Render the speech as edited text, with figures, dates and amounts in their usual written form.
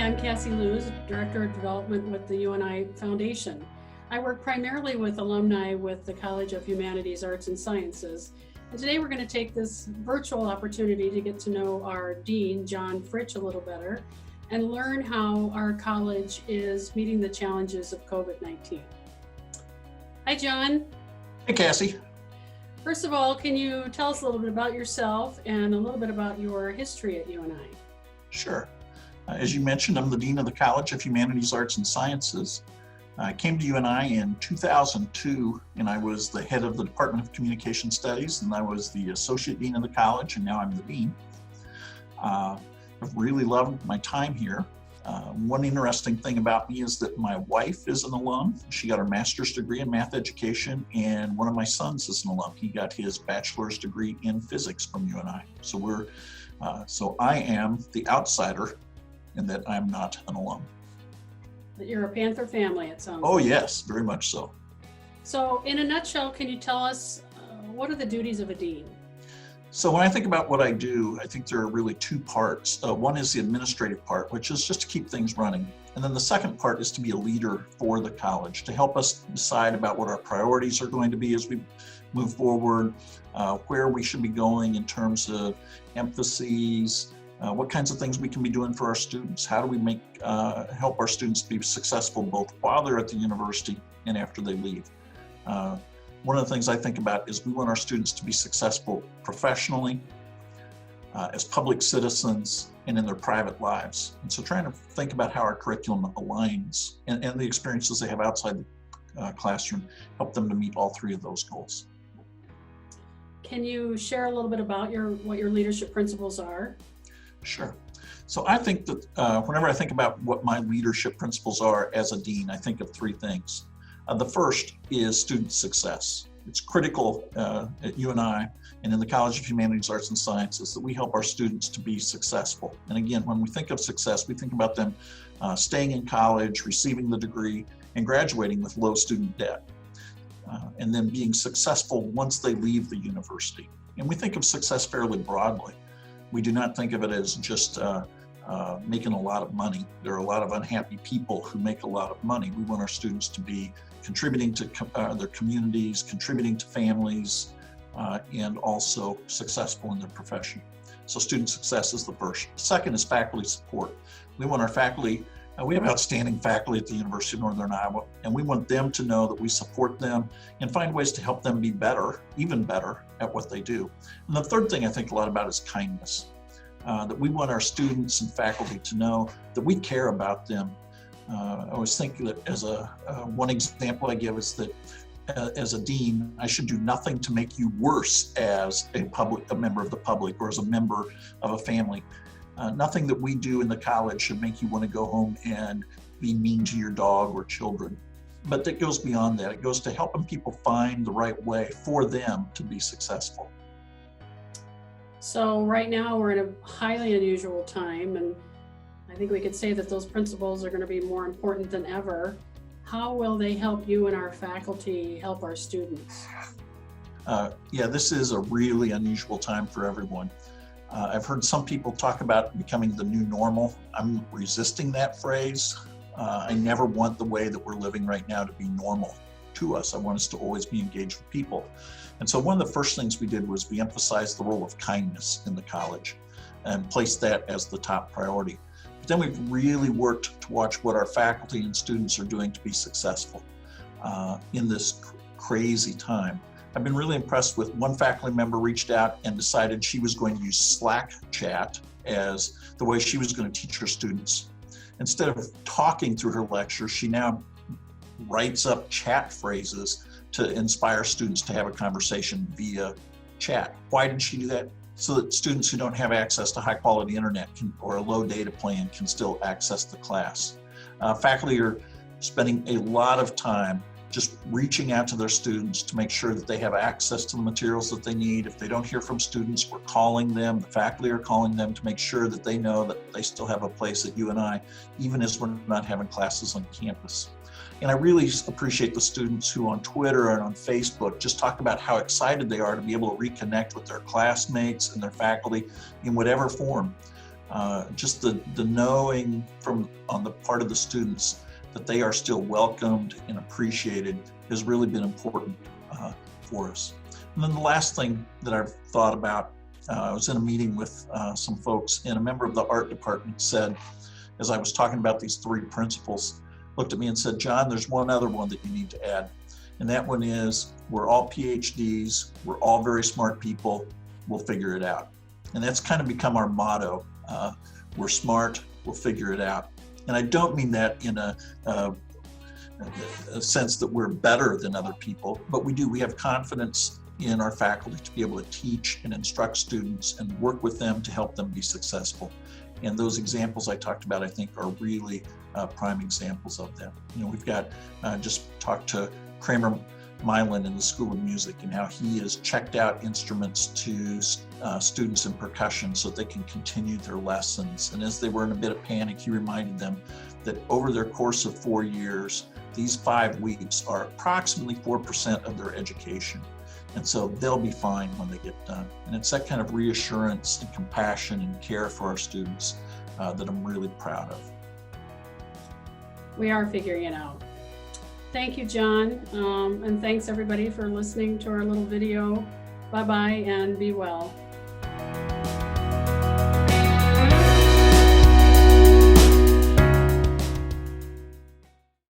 I'm Cassie Luz, Director of Development with the UNI Foundation. I work primarily with alumni with the College of Humanities, Arts, and Sciences. And today we're going to take this virtual opportunity to get to know our Dean, John Fritch, a little better and learn how our college is meeting the challenges of COVID-19. Hi, John. Hey, Cassie. First of all, can you tell us a little bit about yourself and a little bit about your history at UNI? Sure. As you mentioned, I'm the Dean of the College of Humanities, Arts, and Sciences. I came to UNI in 2002, and I was the head of the Department of Communication Studies, and I was the Associate Dean of the college, and now I'm the Dean. I've really loved my time here. One interesting thing about me is that my wife is an alum. She got her master's degree in math education, and one of my sons is an alum. He got his bachelor's degree in physics from UNI. So I am the outsider in that I'm not an alum. That you're a Panther family, it sounds Oh, like. yes, very much so. So in a nutshell, can you tell us what are the duties of a dean? So when I think about what I do, I think there are really two parts. One is the administrative part, which is just to keep things running. And then the second part is to be a leader for the college, to help us decide about what our priorities are going to be as we move forward, where we should be going in terms of emphases, what kinds of things we can be doing for our students. How do we help our students be successful both while they're at the university and after they leave? One of the things I think about is we want our students to be successful professionally, as public citizens, and in their private lives. And so trying to think about how our curriculum aligns and the experiences they have outside the classroom, help them to meet all three of those goals. Can you share a little bit about what your leadership principles are? Sure. So I think that whenever I think about what my leadership principles are as a dean, I think of three things. The first is student success. It's critical at UNI and in the College of Humanities, Arts, and Sciences that we help our students to be successful. And again, when we think of success, we think about them staying in college, receiving the degree, and graduating with low student debt. And then being successful once they leave the university. And we think of success fairly broadly. We do not think of it as just making a lot of money. There are a lot of unhappy people who make a lot of money. We want our students to be contributing to their communities, contributing to families, and also successful in their profession. So student success is the first. Second is faculty support. We want our faculty, we have outstanding faculty at the University of Northern Iowa, and we want them to know that we support them and find ways to help them be better, even better at what they do. And the third thing I think a lot about is kindness. That we want our students and faculty to know that we care about them. I always think that as one example I give is that as a dean, I should do nothing to make you worse as a member of the public or as a member of a family. Nothing that we do in the college should make you want to go home and be mean to your dog or children. But that goes beyond that. It goes to helping people find the right way for them to be successful. So right now we're in a highly unusual time, and I think we could say that those principles are going to be more important than ever. How will they help you and our faculty help our students? Yeah, this is a really unusual time for everyone. I've heard some people talk about becoming the new normal. I'm resisting that phrase. I never want the way that we're living right now to be normal to us. I want us to always be engaged with people. And so one of the first things we did was we emphasized the role of kindness in the college and placed that as the top priority. But then we've really worked to watch what our faculty and students are doing to be successful in this crazy time. I've been really impressed with one faculty member reached out and decided she was going to use Slack chat as the way she was going to teach her students. Instead of talking through her lecture, she now writes up chat phrases to inspire students to have a conversation via chat. Why did she do that? So that students who don't have access to high quality internet or a low data plan can still access the class. Faculty are spending a lot of time just reaching out to their students to make sure that they have access to the materials that they need. If they don't hear from students, we're calling them, the faculty are calling them to make sure that they know that they still have a place at UNI, even as we're not having classes on campus. And I really appreciate the students who on Twitter and on Facebook just talk about how excited they are to be able to reconnect with their classmates and their faculty in whatever form. just the knowing from on the part of the students that they are still welcomed and appreciated has really been important for us. And then the last thing that I've thought about, I was in a meeting with some folks, and a member of the art department said, as I was talking about these 3 principles, looked at me and said, John, there's one other one that you need to add. And that one is, we're all PhDs, we're all very smart people, we'll figure it out. And that's kind of become our motto. We're smart, we'll figure it out. And I don't mean that in a sense that we're better than other people, but we have confidence in our faculty to be able to teach and instruct students and work with them to help them be successful. And those examples I talked about, I think, are really prime examples of that. You know, we've got, just talked to Kramer Milan in the School of Music and how he has checked out instruments to students in percussion so they can continue their lessons. And as they were in a bit of panic, he reminded them that over their course of 4 years, these 5 weeks are approximately 4% of their education. And so they'll be fine when they get done. And it's that kind of reassurance and compassion and care for our students that I'm really proud of. We are figuring it out. Thank you, John. And thanks everybody for listening to our little video. Bye-bye and be well.